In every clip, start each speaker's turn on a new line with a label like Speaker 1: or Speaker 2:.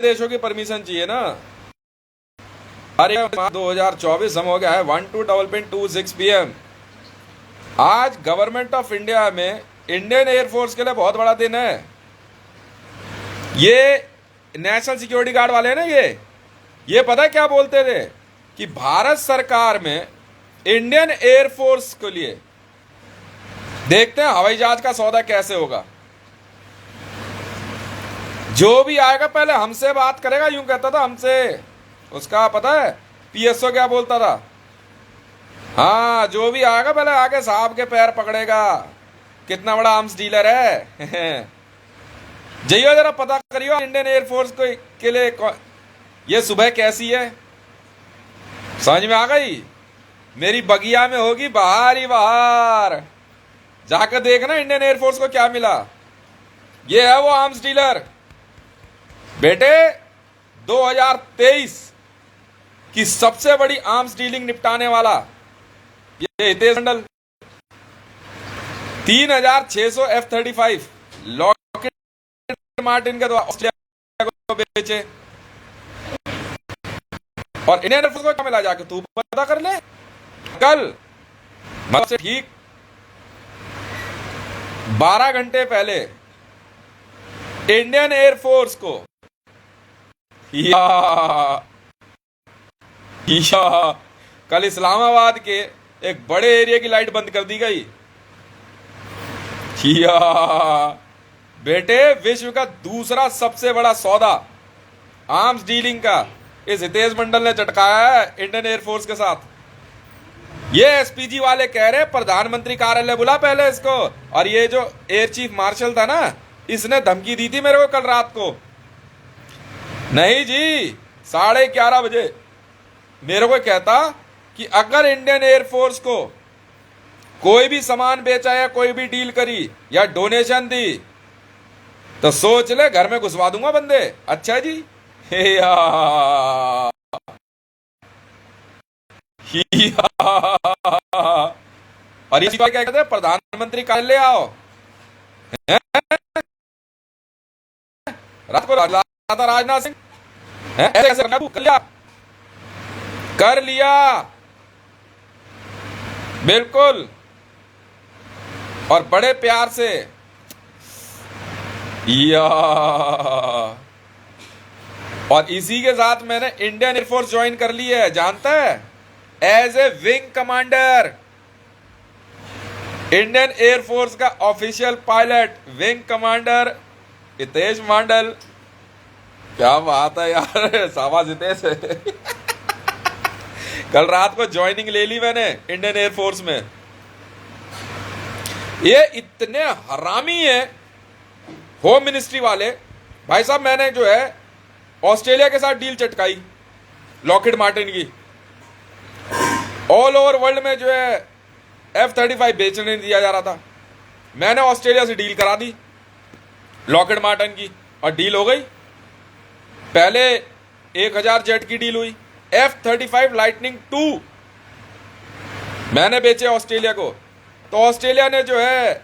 Speaker 1: देशों की परमिशन चाहिए ना। अरे 2024 हम हो गया है 1-2-26 PM। आज गवर्नमेंट ऑफ इंडिया में इंडियन एयरफोर्स के लिए बहुत बड़ा दिन है। ये नेशनल सिक्योरिटी गार्ड वाले हैं ना, ये पता है क्या बोलते थे कि भारत सरकार में इंडियन एयरफोर्स के लिए देखते हैं हवाई जहाज का सौदा कैसे होगा। जो भी आएगा पहले हमसे बात करेगा, यूं कहता था हमसे। उसका पता है PSO क्या बोलता था? हाँ, जो भी आएगा पहले आके साहब के पैर पकड़ेगा, कितना बड़ा आर्म्स डीलर है। जाइयो जरा पता करियो इंडियन एयरफोर्स को के लिए ये सुबह कैसी है, समझ में आ गई? मेरी बगिया में होगी बाहर ही बाहर। जाकर देखना इंडियन एयरफोर्स को क्या मिला। ये है वो आर्म्स डीलर बेटे। 2023 की सबसे बड़ी आर्म्स डीलिंग निपटाने वाला ये हितेश मंडल। 3600 F-35 लॉकहीड मार्टिन के द्वारा ऑस्ट्रेलिया को बेचे। और इंडियन एयरफोर्स को क्या मिला जाके तू पता कर ले। कल मतलब ठीक 12 घंटे पहले इंडियन एयरफोर्स को कल इस्लामाबाद के एक बड़े एरिया की लाइट बंद कर दी गई। बेटे विश्व का दूसरा सबसे बड़ा सौदा आर्म्स डीलिंग का इस हितेश मंडल ने चटकाया है इंडियन एयरफोर्स के साथ। ये SPG वाले कह रहे प्रधानमंत्री कार्यालय बुला पहले इसको। और ये जो एयर चीफ मार्शल था ना, इसने धमकी दी थी मेरे को कल रात को। नहीं जी, 11:30 बजे मेरे को कहता कि अगर इंडियन एयरफोर्स को कोई भी सामान बेचा या कोई भी डील करी या डोनेशन दी तो सोच ले घर में घुसवा दूंगा बंदे। अच्छा जी। और इसी बात क्या कहते हैं, प्रधानमंत्री कार्यालय आओ। रात को राजनाथ सिंह कर लिया बिल्कुल, और बड़े प्यार से। और इसी के साथ मैंने इंडियन एयरफोर्स ज्वाइन कर ली है, जानता है, as a wing commander. Indian air force का official pilot wing commander Hitesh Mandal. क्या बात है यार, शाबाश हितेश। कल रात को ज्वाइनिंग ले ली मैंने इंडियन एयरफोर्स में। ये इतने हरामी है होम मिनिस्ट्री वाले। भाई साहब मैंने जो है ऑस्ट्रेलिया के साथ डील चटकाई लॉकहीड मार्टिन की। ऑल ओवर वर्ल्ड में जो है F-35 बेचने नहीं दिया जा रहा था, मैंने ऑस्ट्रेलिया से डील करा दी लॉकहीड मार्टिन की, और डील हो गई। पहले 1000 जेट की डील हुई। F-35 लाइटनिंग 2 मैंने बेचे ऑस्ट्रेलिया को, तो ऑस्ट्रेलिया ने जो है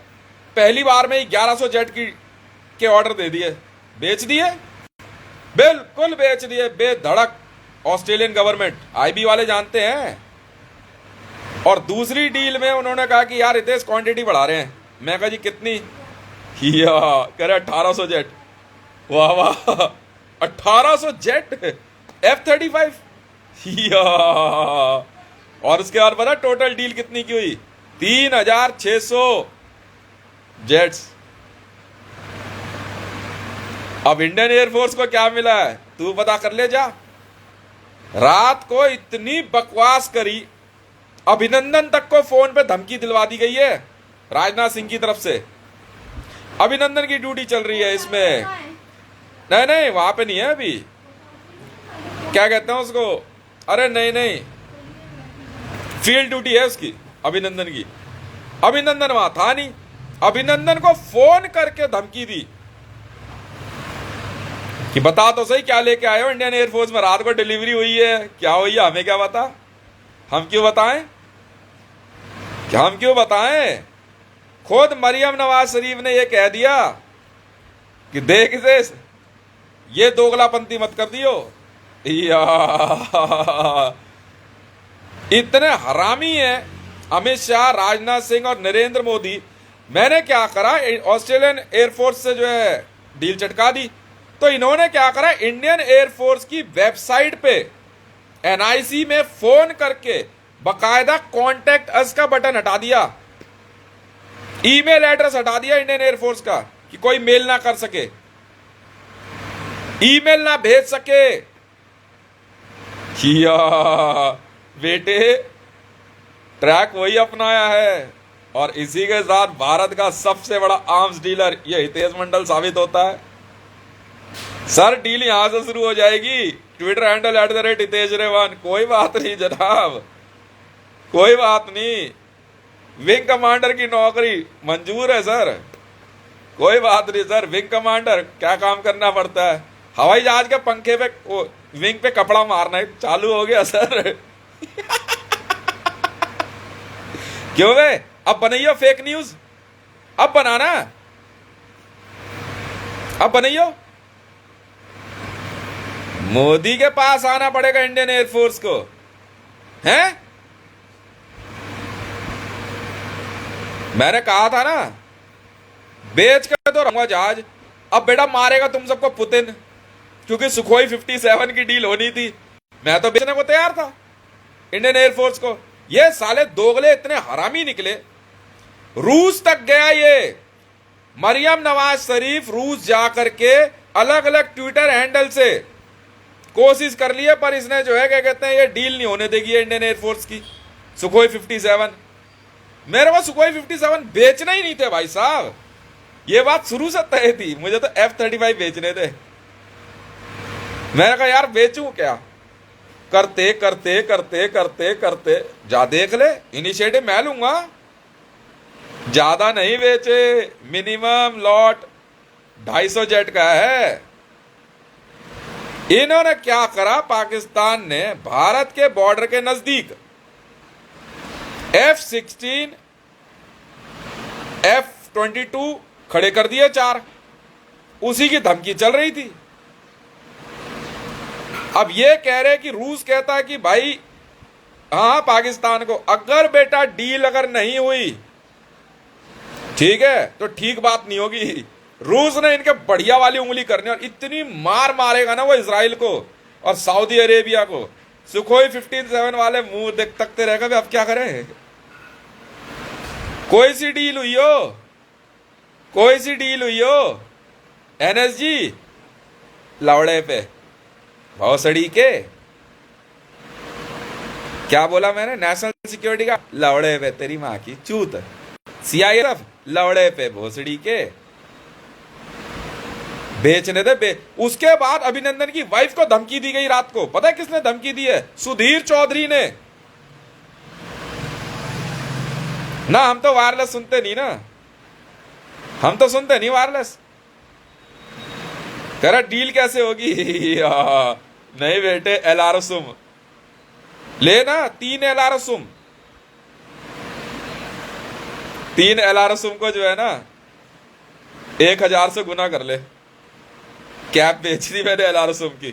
Speaker 1: पहली बार में ही 1100 जेट के ऑर्डर दे दिए, बेच दिए, बिल्कुल बेच दिए बेधड़क। ऑस्ट्रेलियन गवर्नमेंट IB वाले जानते हैं। और दूसरी डील में उन्होंने कहा कि यार इतने क्वांटिटी बढ़ा रहे हैं। मैं कहा जी कितनी? कह रहे 1800 जेट। वाह वाह, 1800 जेट F-35। और उसके बाद पता टोटल डील कितनी की हुई? 3600 जेट्स। अब इंडियन एयरफोर्स को क्या मिला है तू पता कर ले जा। रात को इतनी बकवास करी, अभिनंदन तक को फोन पे धमकी दिलवा दी गई है राजनाथ सिंह की तरफ से। अभिनंदन की ड्यूटी चल रही है इसमें। नहीं वहां पे नहीं है अभी, क्या कहते हैं उसको, अरे नहीं फील्ड ड्यूटी है उसकी अभिनंदन की। अभिनंदन वहां था नहीं। अभिनंदन को फोन करके धमकी दी कि बता तो सही क्या लेके आए हो इंडियन एयरफोर्स में। रात को डिलीवरी हुई है, क्या हुई है हमें क्या बता, हम क्यों बताएं, क्या हम क्यों बताएं। खुद मरियम नवाज शरीफ ने यह कह दिया कि देख से ये दोगलापंती मत कर दियो या। इतने हरामी हैं अमित शाह, राजनाथ सिंह और नरेंद्र मोदी। मैंने क्या करा, ऑस्ट्रेलियन एयरफोर्स से जो है डील चटका दी, तो इन्होंने क्या करा, इंडियन एयरफोर्स की वेबसाइट पे एनआईसी में फोन करके बकायदा कॉन्टेक्ट अस का बटन हटा दिया, ईमेल एड्रेस हटा दिया इंडियन एयरफोर्स का कि कोई मेल ना कर सके, ईमेल ना भेज सके। किया बेटे, ट्रैक वही अपनाया है। और इसी के साथ भारत का सबसे बड़ा आर्म्स डीलर ये हितेश मंडल साबित होता है। सर डील यहां से शुरू हो जाएगी, ट्विटर हैंडल @हितेश रेवान। कोई बात नहीं जनाब, कोई बात नहीं, विंग कमांडर की नौकरी मंजूर है सर, कोई बात नहीं सर। विंग कमांडर क्या काम करना पड़ता है, हवाई जहाज के पंखे पे विंग पे कपड़ा मारना है, चालू हो गया सर। क्यों बे, अब बनाइयो फेक न्यूज, अब बनाना, अब बनाइयो। मोदी के पास आना पड़ेगा इंडियन एयरफोर्स को, हैं? मैंने कहा था ना, बेच कर तो रहूंगा जहाज। अब बेटा मारेगा तुम सबको पुतिन, क्योंकि सुखोई 57 की डील होनी थी। मैं तो बेचने को तैयार था इंडियन एयरफोर्स को। ये साले दोगले इतने हरामी निकले, रूस तक गया ये मरियम नवाज शरीफ। रूस जाकर के अलग अलग ट्विटर हैंडल से कोशिश कर लिए, पर इसने जो है क्या कहते हैं, ये डील नहीं होने देगी इंडियन एयरफोर्स की। सुखोई 57, मेरे को सुखोई 57 बेचना ही नहीं थे भाई साहब, ये बात शुरू से तय थी। मुझे तो F-35 बेचने थे। मैंने कहा यार बेचूं क्या, करते करते करते करते करते जा देख ले, इनिशिएटिव मैं लूंगा। ज्यादा नहीं बेचे, मिनिमम लॉट 250 जेट का है। इन्होंने क्या करा, पाकिस्तान ने भारत के बॉर्डर के नजदीक F-16 F-22 खड़े कर दिए 4, उसी की धमकी चल रही थी। अब ये कह रहे कि रूस कहता है कि भाई हाँ पाकिस्तान को, अगर बेटा डील अगर नहीं हुई ठीक है तो ठीक बात नहीं होगी। रूस ने इनके बढ़िया वाली उंगली करनी, और इतनी मार मारेगा ना वो इजराइल को और सऊदी अरेबिया को। सुखोई 57 वाले मुंह देख तकते रहेगा, अब क्या करें। कोई सी डील हुई हो, कोई सी डील हुई हो, एनएसजी लौड़े पे भौसड़ी के, क्या बोला मैंने, नेशनल सिक्योरिटी का लौड़े पे तेरी मां की चूत, सीआईएफ लौड़े पे भोसड़ी के, बेचने दे। उसके बाद अभिनंदन की वाइफ को धमकी दी गई रात को। पता है किसने धमकी दी है? सुधीर चौधरी ने ना। हम तो वायरलेस सुनते नहीं ना, हम तो सुनते नहीं वायरलेस। तेरा डील कैसे होगी? नहीं बेटे, एलारसुम लेना, 3 एलारसुम, 3 एलारसुम को जो है ना 1000 से गुना कर ले। कैप बेच दी मैंने एलारसुम की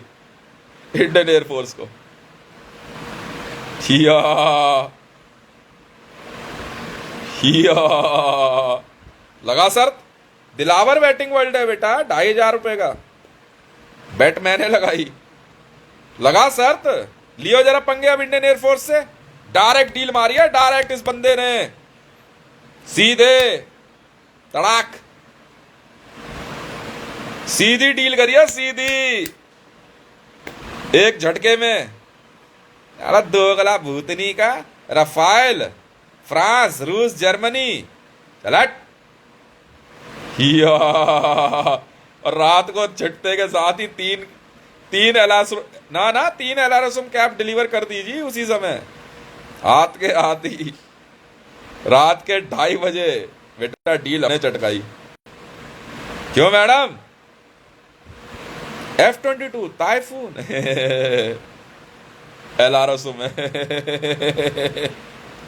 Speaker 1: इंडियन एयरफोर्स को। हिया हिया लगा शर्त, दिलावर बैटिंग वर्ल्ड है बेटा, 2500 रुपए का बेट मैंने लगाई। लगा शर्त, लियो जरा पंगे अब इंडियन एयरफोर्स से। डायरेक्ट डील मारी है, डायरेक्ट इस बंदे ने, सीधे तड़ाक सीधी डील करी है, सीधी एक झटके में। अरे दोगला भूतनी का, रफाल फ्रांस रूस जर्मनी चलट। और रात को झटते के साथ ही तीन एलारसुम कैप डिलीवर कर दीजिए उसी समय, हाथ के हाथ ही। रात के 2:30 बजे बेटा डील हमने चटकाई। क्यों मैडम? F-22 typhoon एलारसुम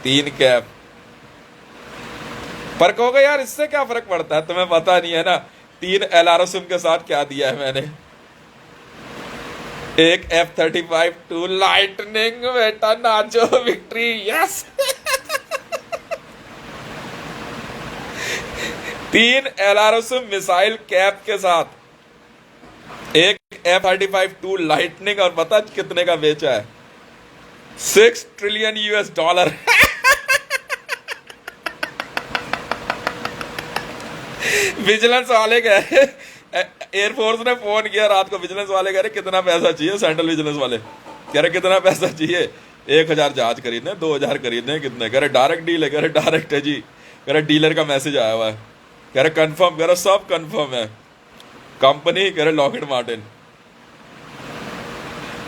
Speaker 1: 3 cap. पर कहोगे यार इससे क्या फर्क पड़ता है, तुम्हें पता नहीं है ना 3 एलारसुम के साथ क्या दिया है मैंने। एक F-35 टू लाइटनिंग, बेटा नाचो, victory, yes. 3 LRS missile cap के साथ एक F-35 टू लाइटनिंग, और पता कितने का बेचा है? $6 ट्रिलियन। विजिलेंस वाले कह रहे, एयरफोर्स ने फोन किया रात को, विजिलेंस वाले कह रहे कितना पैसा चाहिए, सेंट्रल विजिलेंस वाले कह रहे कितना पैसा चाहिए? 1000 जहाज खरीदने, 2000 खरीदने, कितने? कह रहे डायरेक्ट डील है, कह रहे डायरेक्ट है जी, कह रहे डीलर का मैसेज आया हुआ है, कह रहे कंफर्म, कह रहे सब कंफर्म है। कंपनी कह रहे लॉकहीड मार्टिन,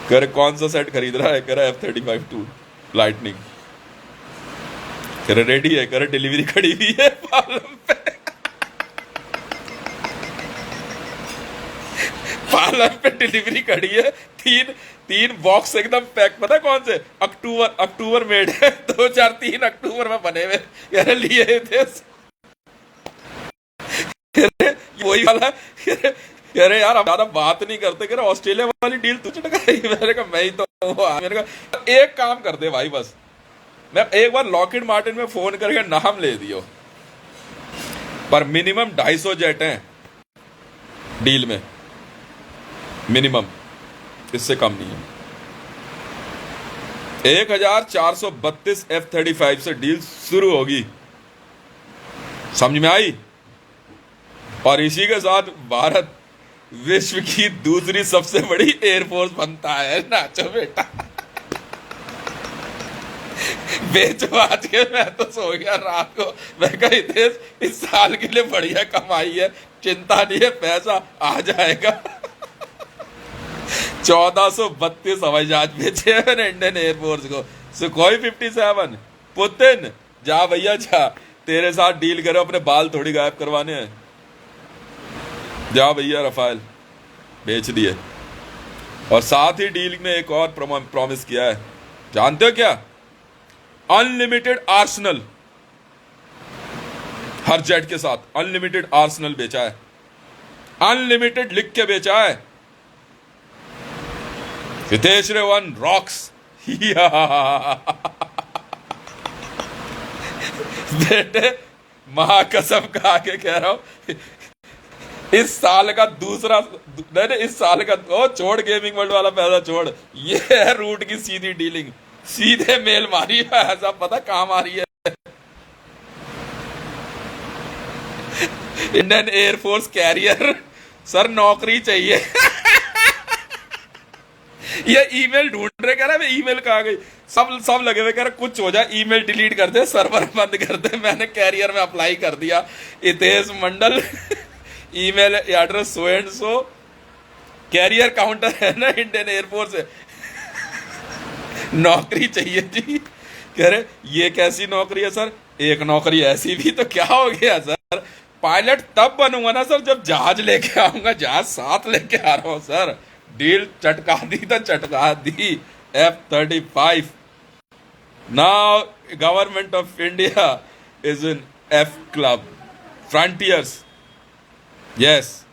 Speaker 1: कह रहे कौन सा सेट खरीद रहा है? कह रहे F-35 टू लाइटनिंग, कह रहे रेडी है, कह रहे डिलीवरी खड़ी हुई है पालम पे, पार्लर पे डिलीवरी खड़ी है। तीन बॉक्स एकदम पैक, पता है कौन से? अक्टूबर मेड है, 2003 अक्टूबर में बने हुए, यार लिए थे वही वाला। कह रहे यार हम ज्यादा बात नहीं करते, कह रहे ऑस्ट्रेलिया वाली डील तू चटकाई। मैंने कहा मैं ही तो, मैंने कहा एक काम कर दे भाई, बस मैं एक बार लॉकहीड मार्टिन में फोन करके नाम ले दियो, पर मिनिमम 250 जेट हैं डील में, मिनिमम, इससे कम नहीं है। 1432 F-35 से डील शुरू होगी, समझ में आई? और इसी के साथ भारत विश्व की दूसरी सबसे बड़ी एयरफोर्स बनता है। नाचो बेटा, बेचो आज के। मैं तो सो गया रात को, मैं कही इस साल के लिए बढ़िया कमाई है, चिंता नहीं है, पैसा आ जाएगा। 1432 हवाई जहाज बेचे हैं इंडियन एयरफोर्स को। सुखोई 57, पुतिन जा भैया जा, तेरे साथ डील करो, अपने बाल थोड़ी गायब करवाने हैं, जा भैया। रफाल बेच दिए, और साथ ही डील में एक और प्रॉमिस किया है, जानते हो क्या? अनलिमिटेड आर्सनल, हर जेट के साथ अनलिमिटेड आर्सनल बेचा है, अनलिमिटेड लिख के बेचा है। हितेश रेवन रॉक्स। बेटे महाकसम खा के कह रहा हूं, इस साल का दूसरा, नहीं इस साल का, ओ छोड़ गेमिंग वर्ल्ड वाला पैसा छोड़, ये है रूट की सीधी डीलिंग, सीधे मेल मारी है, ऐसा पता कहां मारी है? इंडियन एयरफोर्स कैरियर, सर नौकरी चाहिए। ये ईमेल ढूंढ रहे, कह रहा है ईमेल कहाँ गई, सब लगे हुए, कह रहे कुछ हो जाए, ईमेल डिलीट कर दे, सर्वर बंद कर दे। मैंने कैरियर में अप्लाई कर दिया, Hitesh Mandal, email address so and so, career counter है ना इंडियन एयरफोर्स है। नौकरी चाहिए जी। कह रहे ये कैसी नौकरी है सर? एक नौकरी ऐसी भी तो क्या हो गया सर, पायलट तब बनूंगा ना सर जब जहाज लेके आऊंगा, जहाज साथ लेके आ रहा हूं सर। डील चटका दी तो चटका दी। F-35 now government of India is in F club, frontiers, yes,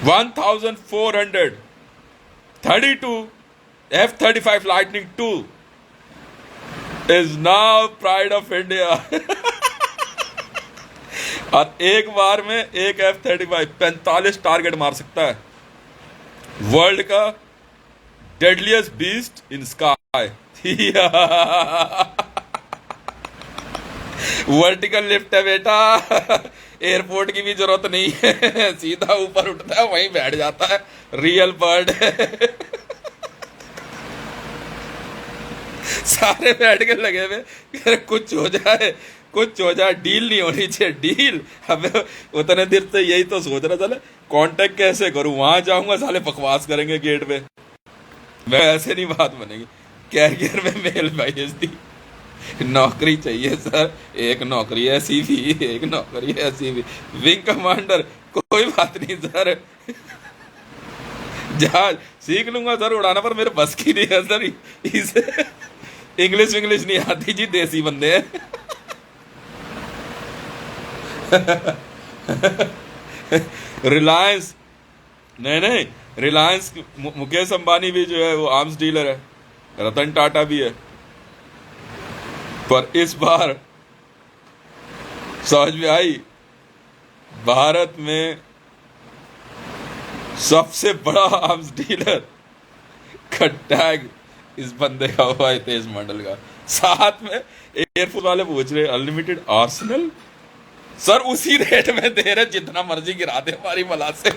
Speaker 1: 1432 F-35 Lightning II is now pride of India। और एक बार में एक F-35 45 टारगेट मार सकता है, वर्ल्ड का डेडलिएस्ट बीस्ट इन स्काई। वर्टिकल लिफ्ट है बेटा, एयरपोर्ट की भी जरूरत नहीं है, सीधा ऊपर उठता है वहीं बैठ जाता है, रियल बर्ड है। सारे बैठ के लगे हुए, कुछ हो जाए कुछ हो जाए, डील नहीं होनी चाहिए, डील। हमें उतने देर से यही तो सोच रहा था, कांटेक्ट कैसे करूं, वहां जाऊंगा साले बकवास करेंगे गेट पे, मैं ऐसे नहीं बात बनेगी। कैरियर में मेल भेज दी, नौकरी चाहिए सर, एक नौकरी ऐसी भी, एक नौकरी ऐसी भी, विंग कमांडर, कोई बात नहीं सर, जहाज सीख लूंगा सर उड़ाना, पर मेरे बस की नहीं है सर, इसे इंग्लिश नहीं आती जी, देसी बंदे हैं। रिलायंस नहीं, रिलायंस मुकेश अंबानी भी जो है वो आर्म्स डीलर है, रतन टाटा भी है। पर इस बार समझ में आई, भारत में सबसे बड़ा आर्म्स डीलर का टैग इस बंदे का हुआ है, तेज मंडल का। साथ में एयरफोर्स वाले पूछ रहे अनलिमिटेड आर्सेनल, सर उसी रेट में दे रहे जितना मर्जी गिरा दे हमारी मला से,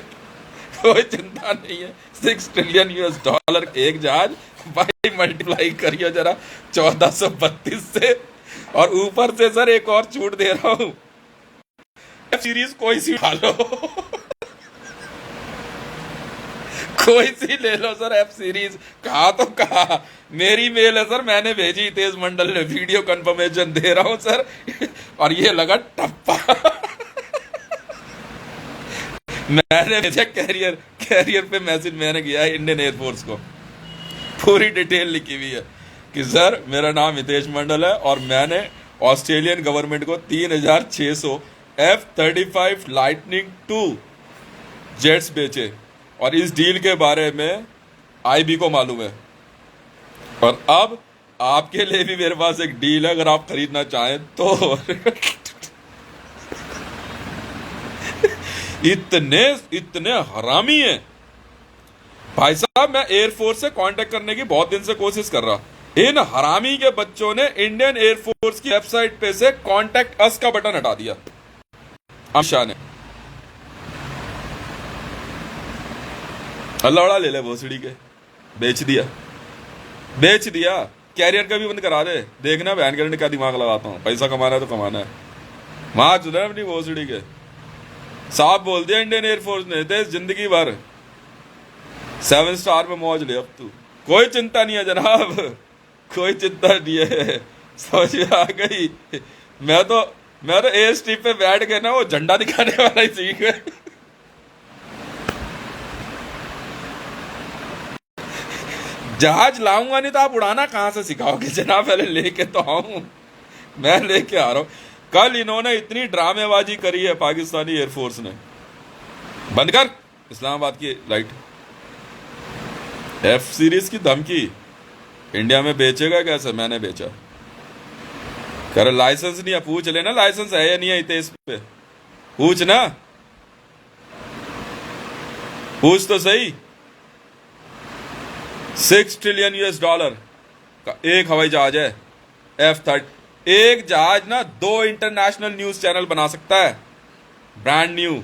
Speaker 1: कोई चिंता नहीं है। 6 ट्रिलियन US$ एक जहाज, भाई मल्टीप्लाई करिए जरा 1432 से, और ऊपर से सर एक और छूट दे रहा हूं, सीरीज कोई सी उठा लो कोई सी ले लो सर, एफ सीरीज। कहा तो कहा, मेरी मेल है सर, मैंने भेजी, तेज मंडल ने वीडियो कंफर्मेशन दे रहा हूं सर, और ये लगा टप्पा मैंने भेजा कैरियर पे मैसेज मैंने किया है इंडियन एयरफोर्स को, पूरी डिटेल लिखी हुई है कि सर मेरा नाम हितेश मंडल है और मैंने ऑस्ट्रेलियन गवर्नमेंट को 3600 F-35 लाइटनिंग 2 जेट्स बेचे, और इस डील के बारे में IB को मालूम है। और अब आपके लिए भी मेरे पास एक डील है, अगर आप खरीदना चाहें तो इतने हरामी हैं भाई साहब। मैं एयरफोर्स से कांटेक्ट करने की बहुत दिन से कोशिश कर रहा, इन हरामी के बच्चों ने इंडियन एयरफोर्स की वेबसाइट पे से कांटेक्ट अस का बटन हटा दिया, अमित शाह ने। अल्लाह ले ले भोसड़ी के, बेच दिया। कैरियर का भी बंद करा दे, देखना बहन करने का दिमाग लगाता हूँ, पैसा कमाना है तो कमाना है। वहां चुना अपनी भोसड़ी के, साफ बोल दिया इंडियन एयरफोर्स ने, दे जिंदगी भर 7 स्टार में मौज ले अब तू, कोई चिंता नहीं है जनाब, कोई चिंता नहीं है, समझ में आ गई। मैं तो एयर स्ट्रिप पे बैठ के ना वो झंडा दिखाने वाला ही सीख गए। जहाज लाऊंगा नहीं तो आप उड़ाना कहां से सिखाओगे जनाब, पहले लेके तो आऊं, मैं लेके आ रहा हूं। कल इन्होंने इतनी ड्रामेबाजी करी है पाकिस्तानी एयरफोर्स ने, बंद कर इस्लामाबाद की लाइट। F सीरीज की धमकी, इंडिया में बेचेगा कैसे, मैंने बेचा, कर लाइसेंस नहीं है, पूछ लेना लाइसेंस है या नहीं है इस पे, पूछ ना, पूछ तो सही। 6 ट्रिलियन US$ का एक हवाई जहाज है F-30, एक जहाज ना 2 इंटरनेशनल न्यूज चैनल बना सकता है, ब्रांड न्यू।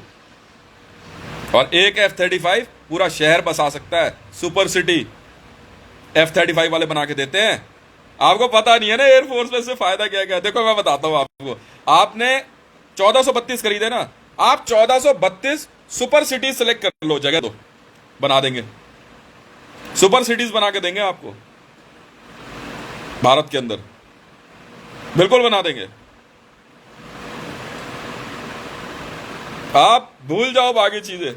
Speaker 1: और एक F-35 पूरा शहर बसा सकता है, सुपर सिटी F-35 वाले बना के देते हैं। आपको पता नहीं है ना एयरफोर्स में से फायदा क्या क्या। देखो मैं बताता हूं आपको, आपने 1432 खरीदे ना, आप 1432 सुपर सिटी सेलेक्ट कर लो, जगह दो, बना देंगे, सुपर सिटीज बना के देंगे आपको भारत के अंदर, बिल्कुल बना देंगे। आप भूल जाओ बाकी चीजें,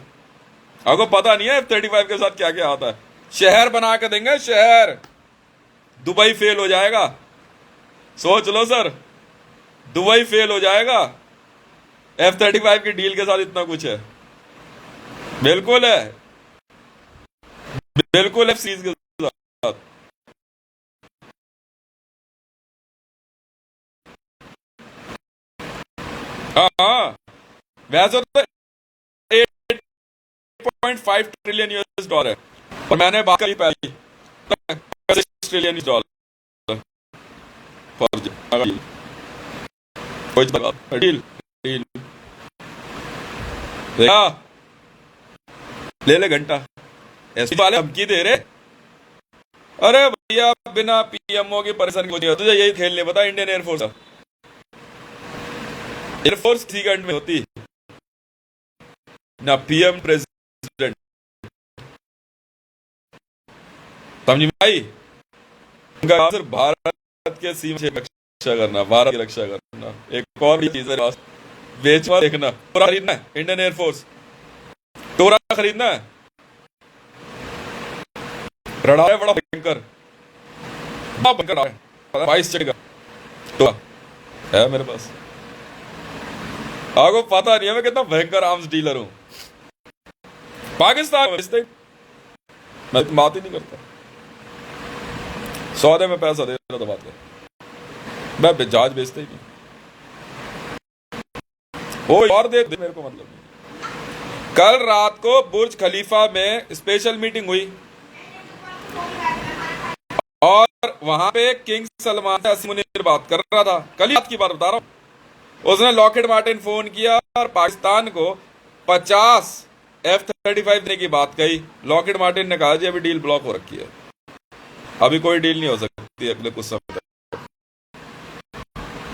Speaker 1: आपको पता नहीं है F-35 के साथ क्या क्या आता है। शहर बना के देंगे, शहर। दुबई फेल हो जाएगा, सोच लो सर, दुबई फेल हो जाएगा F-35 की डील के साथ, इतना कुछ है, बिल्कुल है, बिल्कुल F सीरीज के साथ। हाँ वैसे तो 8.5 ट्रिलियन US$ है, और मैंने बात करी पहले 6 ट्रिलियन US$ डील ले ले घंटा, ऐसे वाले धमकी दे रहे। अरे भैया बिना PMO की परेशानी होती है, तुझे यही खेलने पता इंडियन एयरफोर्स किसी का में होती ना, PM प्रेसिडेंट, समझी भाई, उनका सिर्फ भारत के सीमा की रक्षा करना, भारत की रक्षा करना। एक और भी चीज है, बेचवा देखना, टोरा खरीदना है, इंडियन एयरफोर्स टोरा खरीदना है, रडार है बड़ा भयंकर, 22 चढ़ेगा टोरा है मेरे पास। आपको पता नहीं है मैं कितना भयंकर आर्म्स डीलर हूं। पाकिस्तान मैं तो बात ही नहीं करता, सौदे में पैसा दे रहा तो बात है, मैं जहाज बेचता ही नहीं। वो और दे मेरे को मतलब नहीं। कल रात को बुर्ज खलीफा में स्पेशल मीटिंग हुई और वहां पे किंग सलमान से मुनीर बात कर रहा था, कल ही बात की बात बता रहा हूं। उसने लॉकहीड मार्टिन फोन किया और पाकिस्तान को 50 F-35 देने की बात कही। लॉकहीड मार्टिन ने कहा जी अभी डील ब्लॉक हो रखी है, अभी कोई डील नहीं हो सकती अगले कुछ समय तक,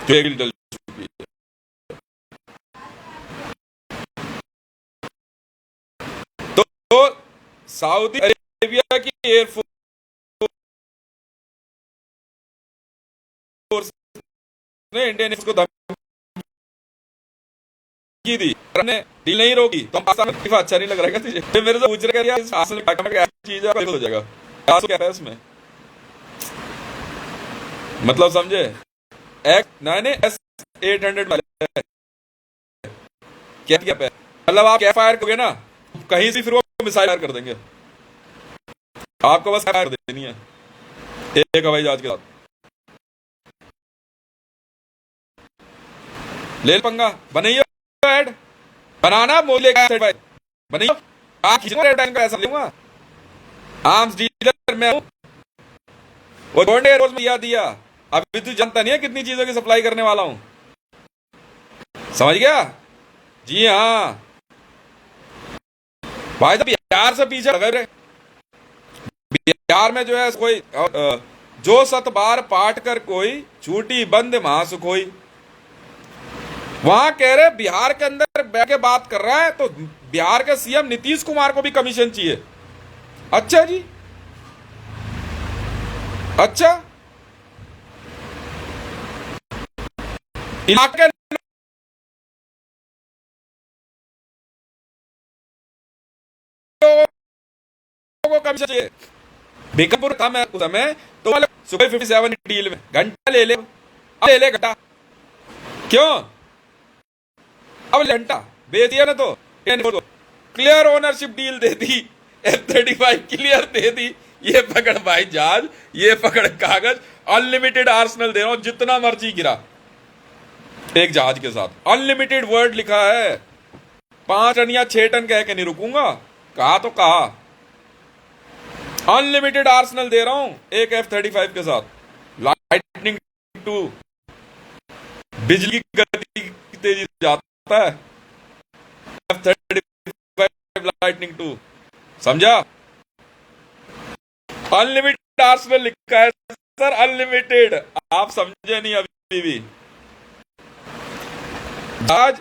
Speaker 1: डील चल चुकी है। तो सऊदी अरेबिया की एयरफोर्स ने इंडियन एयरफोर्स को धमकी दी, डील नहीं रोकी तो पाकिस्तान में अच्छा नहीं लग रहा है तुझे? मेरे से पूछ रहे हैं असल में क्या चीज है, हो जाएगा क्या है इसमें, मतलब समझे? S-800 वाले क्या पे मतलब आप क्या फायर करोगे ना कहीं से, फिर वो मिसाइल फायर कर देंगे, आपको बस फायर देनी है एक हवाई जहाज के साथ। ले पंगा बनाइए, ऐड बनाना मोले का बनाइए, आप खींचूंगा ऐसा लूंगा, आर्म्स डीलर मैं हूं, वो छोड़ने रोज में याद दिया, अभी तू जानता नहीं है कितनी चीजों की सप्लाई करने वाला हूं, समझ गया? जी हाँ भाई, तो बिहार से पीछे लगे रहे, बिहार में जो है कोई जो 7 बार पाट कर कोई छूटी बंद महासुख होई, वहां कह रहे बिहार के अंदर बैठ के बात कर रहा है तो बिहार के सीएम नीतीश कुमार को भी कमीशन चाहिए। अच्छा जी, अच्छा इलाके को कमीशन चाहिए। बीकापुर था मैं उस समय तो सुबह 57 डील में घंटा ले ले, अब ले ले घंटा क्यों? अब घंटा बेच दिया ना तो क्लियर ओनरशिप डील दे दी, F-35 क्लियर दे दी, ये पकड़ भाई जहाज, ये पकड़ कागज, अनलिमिटेड आर्सेनल दे रहा हूं, जितना मर्जी गिरा एक जहाज के साथ, अनलिमिटेड वर्ड लिखा है, 5 टन या 6 टन कह के नहीं रुकूंगा, कहा तो कहा, अनलिमिटेड आर्सेनल दे रहा हूं एक F-35 के साथ, लाइटनिंग 2 बिजली की गति की तेजी जाता है, F-35 लाइटनिंग 2, समझा? अनलिमिटेड आर्सेनल लिखा है सर, अनलिमिटेड, आप समझे नहीं अभी भी, आज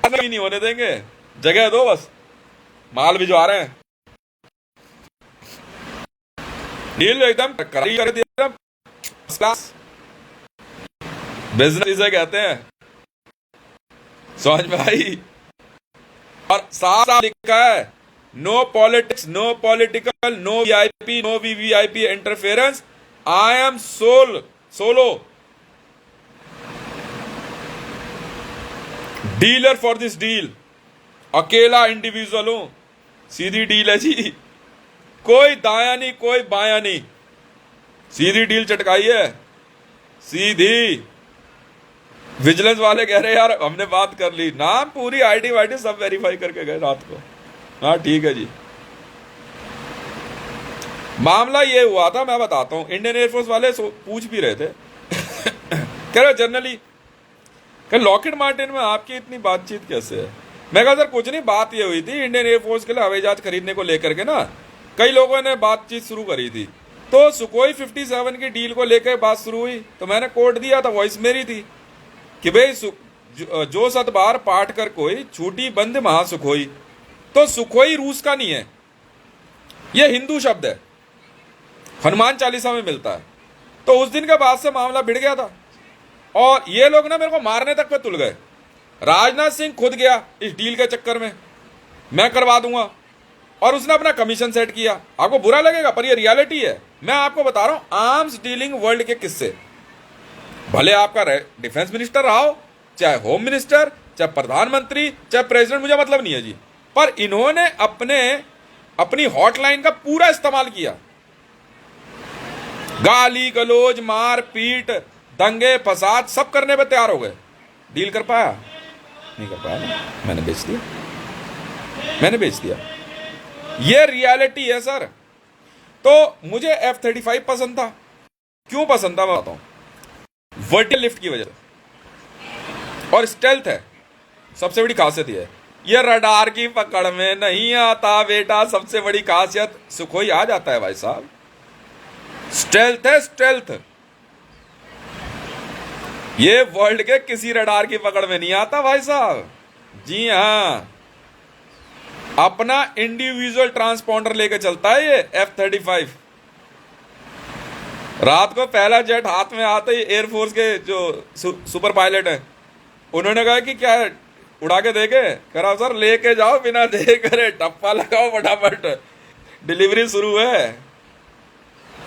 Speaker 1: नहीं होने देंगे, जगह दो बस, माल भिजवा रहे हैं, डील एकदम कर दिया, क्लास बिजनेस इसे कहते हैं, समझ में आई? और साफ साफ लिखा है no politics, no political, no VIP, no VVIP interference, I am solo dealer for this deal, अकेला इंडिविजुअल हूं, सीधी डील है जी, कोई दाया नहीं कोई बाया नहीं, सीधी डील चटकाई है, सीधी। विजिलेंस वाले कह रहे यार हमने बात कर ली, नाम पूरी आईडी वाईडी सब वेरीफाई करके गए रात को, हाँ ठीक है जी। मामला ये हुआ था, मैं बताता हूं, इंडियन एयरफोर्स वाले पूछ भी रहे थे कह रहे जनरली लॉकहीड मार्टिन में आपकी इतनी बातचीत कैसे है? मैं कहा सर कुछ नहीं, बात ये हुई थी इंडियन एयरफोर्स के लिए हवाई जहाज खरीदने को लेकर के ना कई लोगों ने बातचीत शुरू करी थी, तो सुखोई 57 की डील को लेकर बात शुरू हुई, तो मैंने कोड दिया था, वॉइस मेरी थी कि भाई जो 7 बार पाट कर कोई छूटी बंद महासुखोई, तो सुखोई रूस का नहीं है, यह हिंदू शब्द है, हनुमान चालीसा में मिलता है। तो उस दिन के बाद से मामला भिड़ गया था और ये लोग ना मेरे को मारने तक पे तुल गए। राजनाथ सिंह खुद गया इस डील के चक्कर में, मैं करवा दूंगा, और उसने अपना कमीशन सेट किया। आपको बुरा लगेगा पर ये रियलिटी है, मैं आपको बता रहा हूं आर्म्स डीलिंग वर्ल्ड के किस्से। भले आपका डिफेंस मिनिस्टर रहा हो, चाहे होम मिनिस्टर, चाहे प्रधानमंत्री, चाहे प्रेसिडेंट, मुझे मतलब नहीं है जी, पर इन्होंने अपने अपनी हॉटलाइन का पूरा इस्तेमाल किया, गाली गलोज मार पीट दंगे फसाद सब करने पे तैयार हो गए। डील कर पाया? नहीं कर पाया ना, मैंने बेच दिया। ये रियलिटी है सर। तो मुझे F-35 पसंद था। क्यों पसंद था मैं बताता हूं। वर्टिकल लिफ्ट की वजह से और स्टेल्थ है, सबसे बड़ी खासियत ये है। ये रडार की पकड़ में नहीं आता बेटा, सबसे बड़ी खासियत। सुखोई आ जाता है भाई साहब, स्टेल्थ है, स्टेल्थ। ये वर्ल्ड के किसी रडार की पकड़ में नहीं आता भाई साहब। जी हां, अपना इंडिविजुअल ट्रांसपॉन्डर लेके चलता है ये F-35। रात को पहला जेट हाथ में आते ही एयरफोर्स के जो सुपर पायलट है उन्होंने कहा कि क्या उड़ा के देखे, कह रहा सर लेके जाओ बिना देख करे, टप्पा लगाओ फटाफट, डिलीवरी शुरू है,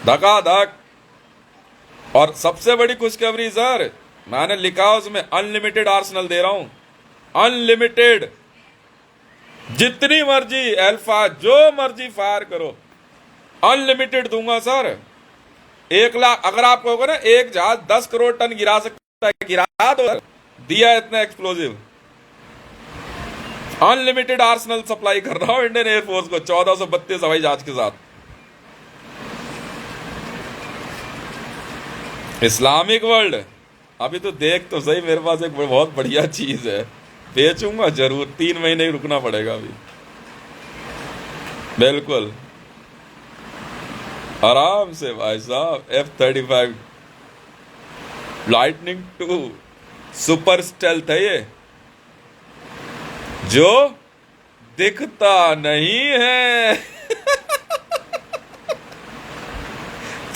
Speaker 1: धकाधक। और सबसे बड़ी खुशखबरी सर, मैंने लिखा उसमें अनलिमिटेड आर्सनल दे रहा हूं, अनलिमिटेड। जितनी मर्जी अल्फा जो मर्जी फायर करो, अनलिमिटेड दूंगा सर। 1 लाख अगर आप कहोगे ना एक जहाज 10 करोड़ टन गिरा सकता है, गिरा दो, दिया इतना एक्सप्लोजिव। अनलिमिटेड आर्सनल सप्लाई कर रहा हूं इंडियन एयरफोर्स को 1432 हवाई जहाज के साथ। इस्लामिक वर्ल्ड, अभी तो देख तो सही, मेरे पास एक बहुत बढ़िया चीज है, बेचूंगा जरूर, 3 महीने रुकना पड़ेगा अभी, बिल्कुल आराम से भाई साहब। F-35 लाइटनिंग 2 सुपर स्टेल्थ है ये, जो दिखता नहीं है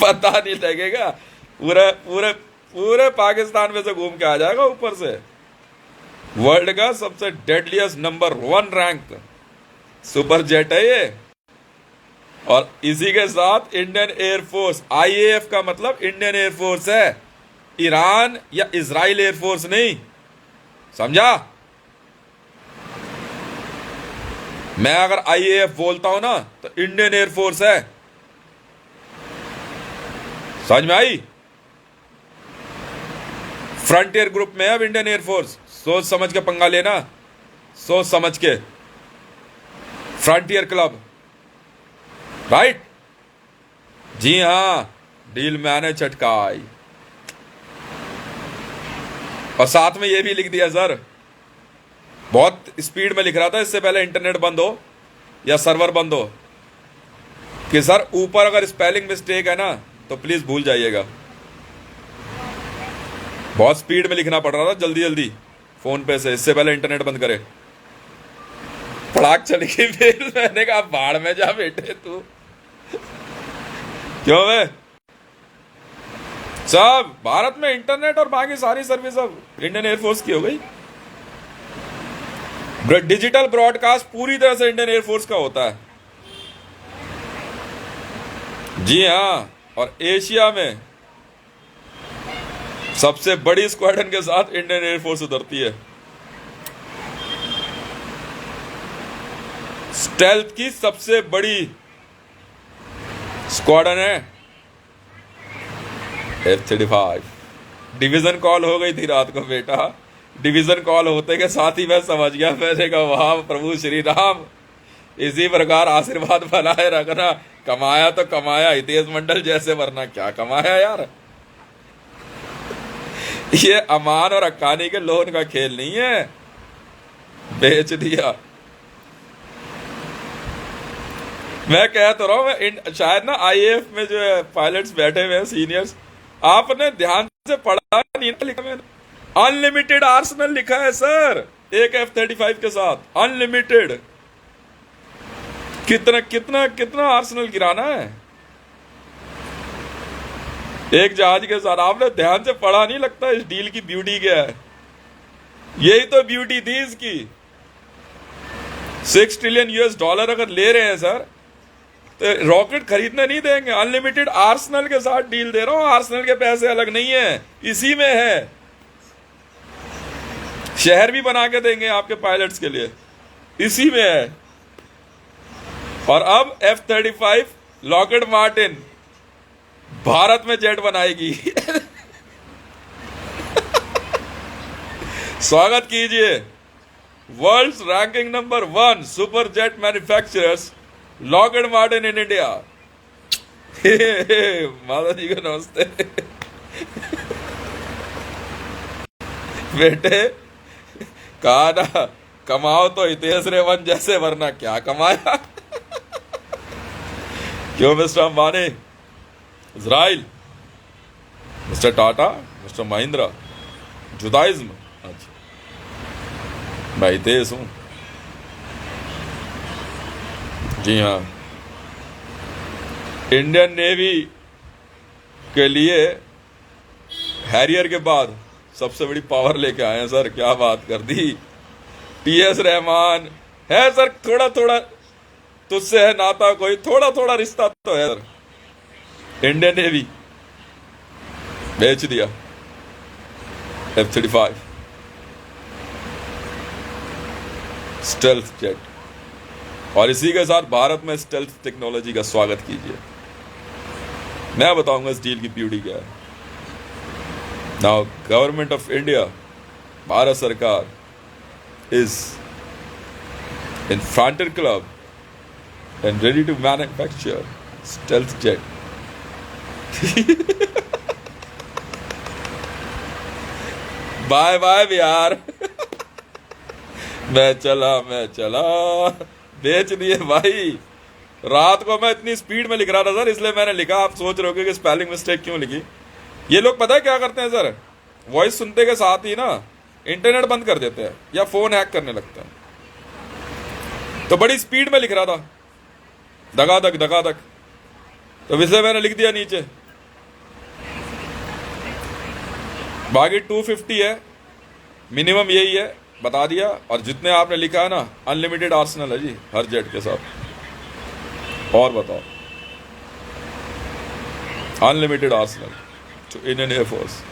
Speaker 1: पता नहीं लगेगा, पूरे पूरे पूरे पाकिस्तान में से घूम के आ जाएगा ऊपर से। वर्ल्ड का सबसे deadliest number 1 rank super jet है ये। और इसी के साथ इंडियन एयरफोर्स, IAF का मतलब इंडियन एयरफोर्स है, ईरान या इजराइल एयरफोर्स नहीं, समझा। मैं अगर IAF बोलता हूं ना तो इंडियन एयरफोर्स है, समझ में आई। फ्रंटियर ग्रुप में अब इंडियन एयरफोर्स, सोच समझ के पंगा लेना, सोच समझ के। Frontier club, right. जी हां, डील मैंने चटकाई। और साथ में ये भी लिख दिया सर, बहुत स्पीड में लिख रहा था इससे पहले इंटरनेट बंद हो या सर्वर बंद हो, कि सर ऊपर अगर स्पेलिंग मिस्टेक है ना तो प्लीज भूल जाइएगा। बहुत स्पीड में लिखना पड़ रहा था, जल्दी जल्दी फोन पे से, इससे पहले इंटरनेट बंद करे। फड़ाक चल गई फिर, मैंने कहा बाढ़ में जा बेटे तू। क्यों है सब भारत में इंटरनेट और बाकी सारी सर्विस अब इंडियन एयरफोर्स की हो गई। डिजिटल ब्रॉडकास्ट पूरी तरह से इंडियन एयरफोर्स का होता है। जी हां, और एशिया में सबसे बड़ी स्क्वाड्रन के साथ इंडियन एयरफोर्स उतरती है। स्टेल्थ की सबसे बड़ी स्क्वाड्रन है F-35। डिवीजन कॉल हो गई थी रात को बेटा, डिवीजन कॉल होते के साथ ही मैं समझ गया, मैंने कहा वाह प्रभु श्री राम, इसी प्रकार आशीर्वाद बनाए रखना। कमाया तो कमाया हितेश मंडल जैसे, वरना क्या कमाया यार। ये अमान और अक्कानी के लोन का खेल नहीं है, बेच दिया। मैं कह तो रहा हूं, मैं शायद ना IAF में जो है पायलट्स बैठे हुए हैं सीनियर्स, आपने ध्यान से पढ़ा नहीं लिखा मैंने, अनलिमिटेड आर्सनल लिखा है सर एक F-35 के साथ, अनलिमिटेड। कितना कितना कितना आर्सनल गिराना है एक जहाज के साथ, आपने ध्यान से पढ़ा नहीं, लगता इस डील की ब्यूटी क्या है। यही तो ब्यूटी थी इसकी। $6 ट्रिलियन अगर ले रहे हैं सर तो रॉकेट खरीदने नहीं देंगे, अनलिमिटेड आर्सनल के साथ डील दे रहा हूं। आर्सनल के पैसे अलग नहीं है, इसी में है। शहर भी बना के देंगे आपके पायलट्स के लिए, इसी में है। और अब F-35 लॉकहीड मार्टिन भारत में जेट बनाएगी। स्वागत कीजिए world's ranking number 1 super jet manufacturers Lockheed Martin in India. माता जी को नमस्ते। बेटे कहा ना, कमाओ तो हितेश रेवन जैसे, वरना क्या कमाया। क्यों mister Ambani, Israel, mister Tata, mister Mahindra, Judaism. अच्छा मैं हितेश हूं। जी हाँ, इंडियन नेवी के लिए हैरियर के बाद सबसे बड़ी पावर लेके आए हैं सर। क्या बात कर दी। टीएस रहमान है सर, थोड़ा थोड़ा तुझसे है नाता, कोई थोड़ा थोड़ा रिश्ता तो है सर। इंडियन नेवी बेच दिया F-35 स्टेल्थ जेट, और इसी के साथ भारत में स्टेल्थ टेक्नोलॉजी का स्वागत कीजिए। मैं बताऊंगा इस डील की ब्यूटी क्या है। Now government of India, Bharat सरकार is in Frontier Club and ready to manufacture stealth jet. Bye bye Bihar. मैं चला बेच दिए भाई। रात को मैं इतनी स्पीड में लिख रहा था सर, इसलिए मैंने लिखा। आप सोच रहे हो कि स्पेलिंग मिस्टेक क्यों लिखी। ये लोग पता है क्या करते हैं सर, वॉइस सुनते के साथ ही ना इंटरनेट बंद कर देते हैं या फोन हैक करने लगते हैं। तो बड़ी स्पीड में लिख रहा था, धगाधक, तो इसलिए मैंने लिख दिया नीचे। बाकी 250 है मिनिमम, यही है बता दिया। और जितने आपने लिखा है ना, अनलिमिटेड आर्सेनल है जी हर जेट के साथ। और बताओ, unlimited arsenal to Indian air force.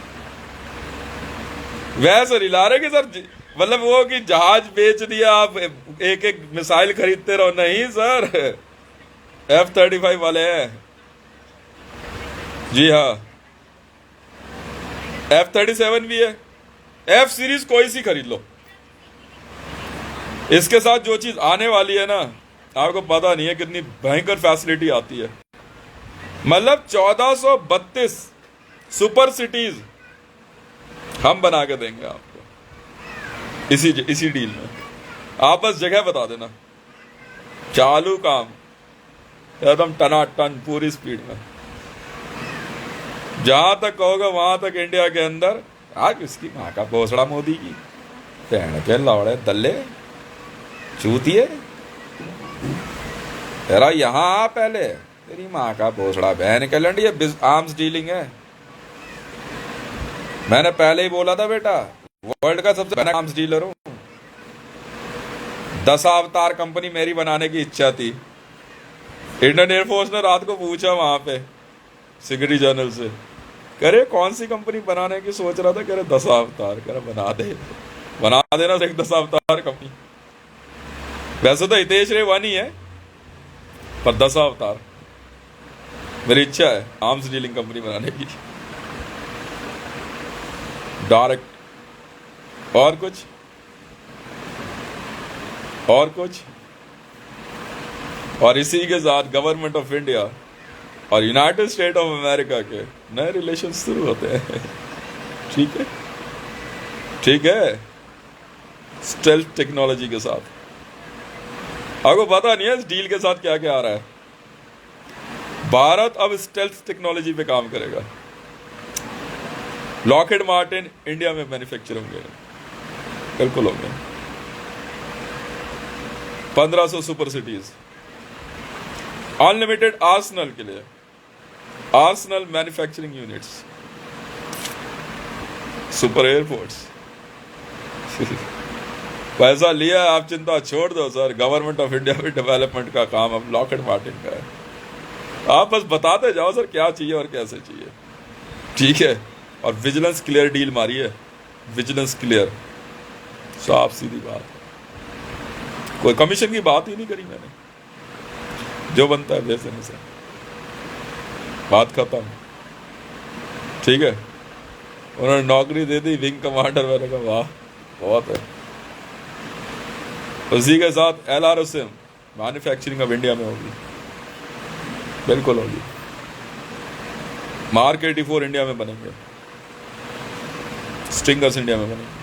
Speaker 1: वैसे रिला रहे कि सर, मतलब वो कि जहाज बेच दिया, आप एक एक मिसाइल खरीदते रहो। नहीं सर, F-35 वाले हैं। जी हाँ, F-37 भी है। F सीरीज कोई सी खरीद लो। इसके साथ जो चीज आने वाली है ना, आपको पता नहीं है कितनी भयंकर फैसिलिटी आती है। मतलब 1432 सुपर सिटीज हम बना के देंगे आपको इसी डील में। आप बस जगह बता देना, चालू काम एकदम टनाटन पूरी स्पीड में। जहां तक कहोगे वहां तक इंडिया के अंदर। आज इसकी माँ का भोसड़ा मोदी की पहन के लौड़े दल्ले चूतिए। तेरा यहां आ पहले, तेरी माँ का भोसड़ा बहन के लंड। ये आर्म्स डीलिंग है। मैंने पहले ही बोला था बेटा, वर्ल्ड का सबसे बड़ा आर्म्स डीलर हूं। 10 अवतार कंपनी मेरी बनाने की इच्छा थी। इंडियन एयरफोर्स ने रात को पूछा वहां पे सिक्योरिटी जर्नल से, कह रहे कौन सी कंपनी बनाने की सोच रहा था। कह रहे 10 अवतार। कह रहे बना देना एक 10 अवतार कंपनी। वैसे तो हितेश रेवानी है, पर 10 अवतार मेरी इच्छा है आर्म्स डीलिंग कंपनी बनाने की। डायरेक्ट और कुछ और इसी के साथ गवर्नमेंट ऑफ इंडिया और यूनाइटेड स्टेट ऑफ अमेरिका के नए रिलेशन शुरू होते हैं। ठीक है स्टेल्थ टेक्नोलॉजी के साथ। आपको पता नहीं है इस डील के साथ क्या क्या आ रहा है। भारत अब स्टेल्थ टेक्नोलॉजी पे काम करेगा। लॉकहीड मार्टिन इंडिया में मैन्युफैक्चर होंगे, बिल्कुल होंगे। 1500 सुपर सिटीज, अनलिमिटेड आर्सेनल के लिए, Arsenal manufacturing units, super airports. पैसा लिया, आप चिंता छोड़ दो सर। गवर्नमेंट ऑफ इंडिया में डेवलपमेंट का काम अब लॉकहीड मार्टिन का है। आप बस बताते जाओ सर क्या चाहिए और कैसे चाहिए। ठीक है, और विजिलेंस क्लियर डील मारी है, विजिलेंस क्लियर, साफ सीधी बात, कोई कमीशन की बात ही नहीं करी मैंने। जो बनता है बेच देने से, बात खत्म। ठीक है, उन्होंने नौकरी दे दी विंग कमांडर, मैंने कहा वाह बहुत है। उसी के साथ LRSM मैन्युफैक्चरिंग अब इंडिया में होगी, बिल्कुल होगी। मार्क 84 इंडिया में बनेंगे, स्टिंगर्स इंडिया में बनेंगे,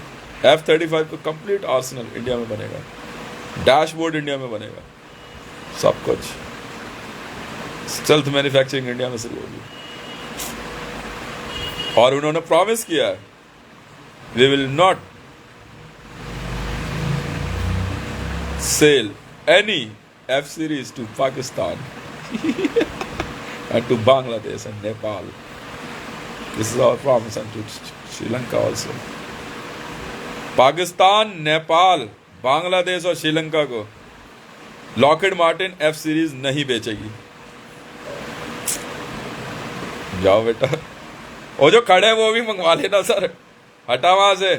Speaker 1: F-35 का कंप्लीट आर्सेनल इंडिया में बनेगा, डैशबोर्ड इंडिया में बनेगा, सब कुछ। स्टेल्थ मैन्युफैक्चरिंग इंडिया में शुरू होगी। और उन्होंने प्रॉमिस किया है, we will not sell any F series to Pakistan and to Bangladesh and Nepal. This is our promise, and to Sri Lanka also. Pakistan, Nepal, Bangladesh और श्रीलंका को लॉकहीड मार्टिन F सीरीज नहीं बेचेगी। जाओ बेटा, वो जो खड़े वो भी मंगवा लेना सर, हटा वहां से।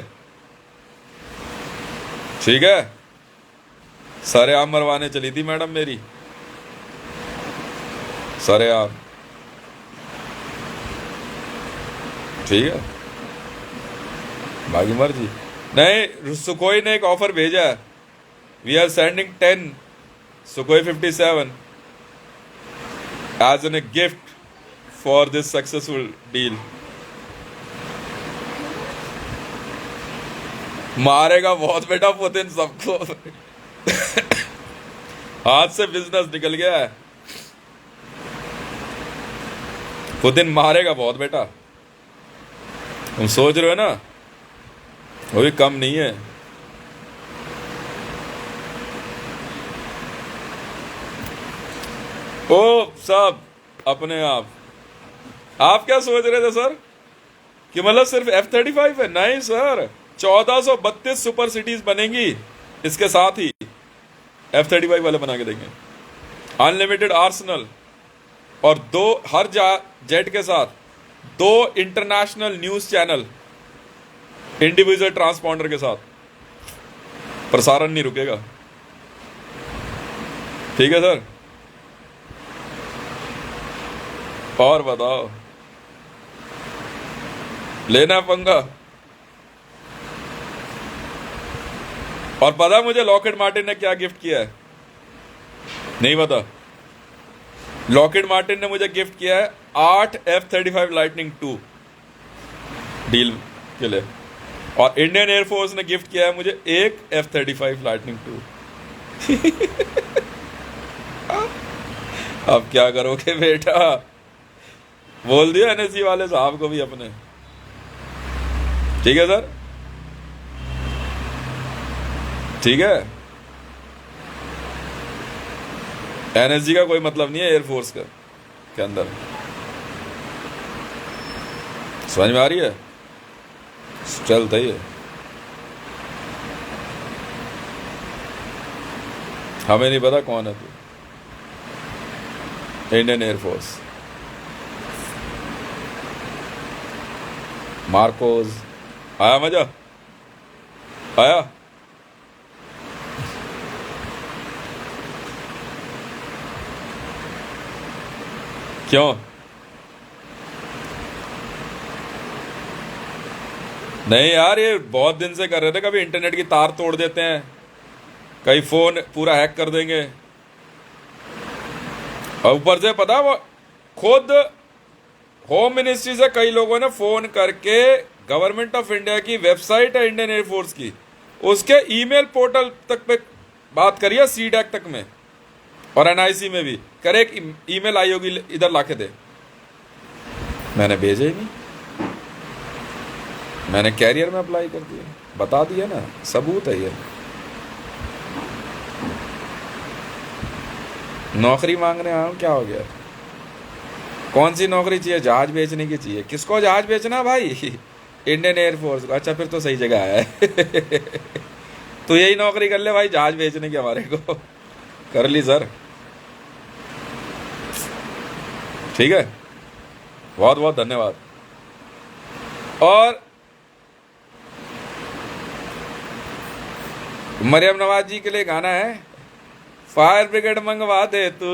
Speaker 1: ठीक है, सरेआम मरवाने चली थी मैडम मेरी, सरेआम। ठीक है, बाकी मर्जी। नहीं, सुकोई ने एक ऑफर भेजा है, we are sending 10 Sukhoi 57 as an a gift for this successful deal. मारेगा बहुत बेटा पुतिन सबको। हाथ से बिजनेस निकल गया है, पुतिन मारेगा बहुत बेटा। तुम सोच रहे हो ना, वो भी कम नहीं है। ओ सब अपने आप क्या सोच रहे थे सर कि मतलब सिर्फ F-35 है? नहीं सर, 1432 सुपर सिटीज बनेंगी इसके साथ ही, F-35 वाले बना के देंगे। अनलिमिटेड आर्सेनल और 2 हर जेट के साथ 2 international news channel individual transponder के साथ, प्रसारण नहीं रुकेगा। ठीक है सर, और बताओ, लेना पंगा। और पता मुझे लॉकहीड मार्टिन ने क्या गिफ्ट किया है? नहीं पता। लॉकहीड मार्टिन ने मुझे गिफ्ट किया है 8 F-35 लाइटनिंग 2 डील के लिए, और इंडियन एयरफोर्स ने गिफ्ट किया है मुझे 1 F-35 लाइटनिंग 2। अब क्या करोगे बेटा? बोल दिया NSG वाले साहब को भी अपने। ठीक है सर, ठीक है। NSG का कोई मतलब नहीं है एयरफोर्स का के अंदर, समझ में आ रही है? चलता ही है। हमें नहीं पता कौन है तू। Indian air force, Marcos. आया मजा? आया? क्यों? नहीं यार, ये बहुत दिन से कर रहे थे, कभी इंटरनेट की तार तोड़ देते हैं, कहीं फोन पूरा हैक कर देंगे, और ऊपर से पता वो खुद होम मिनिस्ट्री से कई लोगों ने फोन करके गवर्नमेंट ऑफ इंडिया की वेबसाइट है इंडियन एयरफोर्स की, उसके ईमेल पोर्टल तक पे बात करिए, CDAC तक में और NIC में भी करे, एक ईमेल आई होगी इधर लाके दे। मैंने भेजा ही नहीं, मैंने कैरियर में अप्लाई कर दिया, बता दिया ना, सबूत है ये। नौकरी मांगने आया हूं, क्या हो गया? कौन सी नौकरी चाहिए? जहाज बेचने की चाहिए। किसको जहाज बेचना भाई? इंडियन एयरफोर्स को। अच्छा, फिर तो सही जगह है। तो यही नौकरी कर ले भाई, जहाज बेचने की हमारे को। कर ली सर, ठीक है, बहुत बहुत धन्यवाद। और मरियम नवाज जी के लिए गाना है, फायर ब्रिगेड मंगवा दे तू।